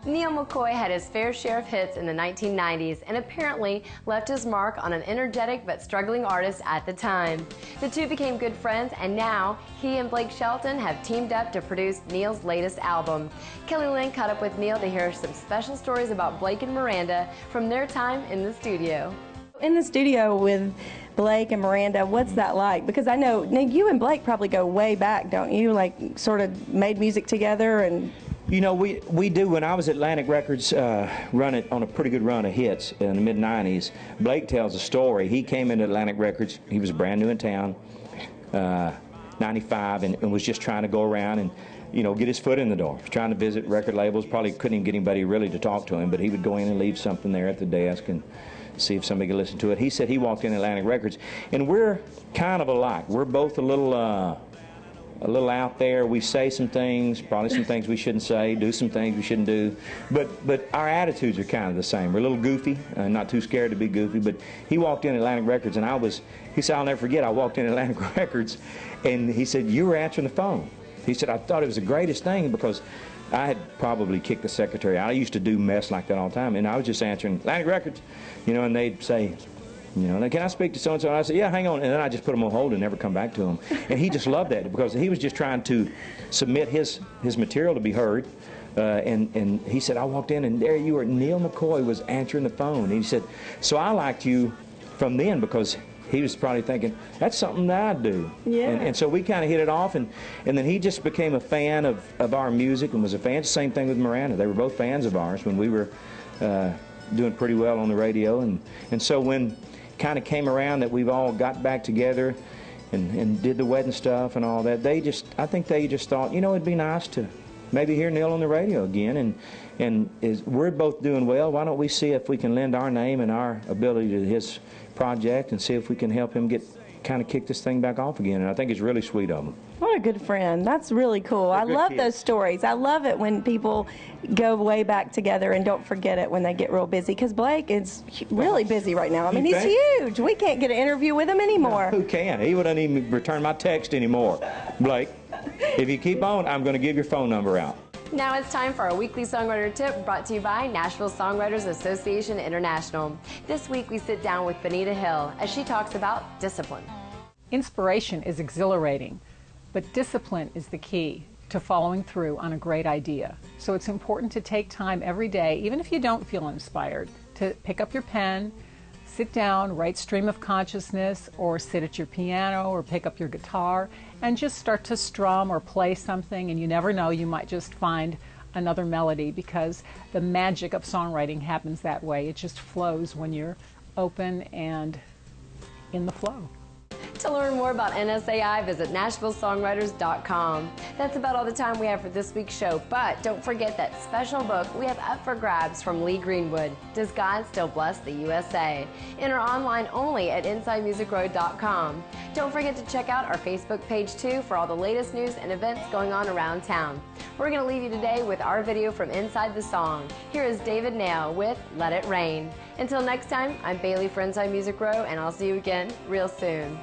Neal McCoy had his fair share of hits in the 1990s and apparently left his mark on an energetic but struggling artist at the time. The two became good friends, and now he and Blake Shelton have teamed up to produce Neal's latest album. Kelly Lynn caught up with Neal to hear some special stories about Blake and Miranda from their time in the studio. In the studio with Blake and Miranda, what's that like? Because I know you and Blake probably go way back, don't you? Like sort of made music together and... You know, we do. When I was at Atlantic Records running on a pretty good run of hits in the mid-90s, Blake tells a story. He came into Atlantic Records, he was brand new in town, 95, and was just trying to go around and, you know, get his foot in the door. Trying to visit record labels, probably couldn't even get anybody really to talk to him, but he would go in and leave something there at the desk and see if somebody could listen to it. He said he walked in Atlantic Records, and we're kind of alike. We're both a little out there. We say some things, probably some things we shouldn't say, do some things we shouldn't do, but our attitudes are kind of the same. We're a little goofy, not too scared to be goofy, but he walked in Atlantic Records, and he said, I'll never forget, I walked in Atlantic Records, and he said, you were answering the phone. He said, I thought it was the greatest thing because I had probably kicked the secretary out. I used to do mess like that all the time, and I was just answering Atlantic Records, you know, and they'd say, you know, can I speak to so-and-so? And I said, yeah, hang on. And then I just put him on hold and never come back to him. And he just loved that because he was just trying to submit his material to be heard. And he said, I walked in and there you were. Neal McCoy was answering the phone. And he said, so I liked you from then because he was probably thinking, that's something that I do. Yeah. And so we kind of hit it off. And then he just became a fan of our music and was a fan. Same thing with Miranda. They were both fans of ours when we were doing pretty well on the radio. And so when kind of came around that we've all got back together and did the wedding stuff and all that, I think they just thought, you know, it'd be nice to maybe hear Neal on the radio again, and we're both doing well, why don't we see if we can lend our name and our ability to his project and see if we can help him kind of kick this thing back off again. And I think it's really sweet of them. What a good friend. That's really cool. I love those stories. I love it when people go way back together and don't forget it when they get real busy, because Blake is really busy right now. I mean, he's huge. We can't get an interview with him anymore. No, who can? He wouldn't even return my text anymore. Blake, if you keep on, I'm going to give your phone number out. Now it's time for our weekly songwriter tip, brought to you by Nashville Songwriters Association International. This week we sit down with Benita Hill as she talks about discipline. Inspiration is exhilarating, but discipline is the key to following through on a great idea. So it's important to take time every day, even if you don't feel inspired, to pick up your pen, sit down, write stream of consciousness, or sit at your piano or pick up your guitar and just start to strum or play something, and you never know, you might just find another melody, because the magic of songwriting happens that way. It just flows when you're open and in the flow. To learn more about NSAI, visit NashvilleSongwriters.com. That's about all the time we have for this week's show, but don't forget that special book we have up for grabs from Lee Greenwood, Does God Still Bless the USA? Enter online only at InsideMusicRoad.com. Don't forget to check out our Facebook page too for all the latest news and events going on around town. We're going to leave you today with our video from Inside the Song. Here is David Nail with Let It Rain. Until next time, I'm Bailey for Inside Music Row, and I'll see you again real soon.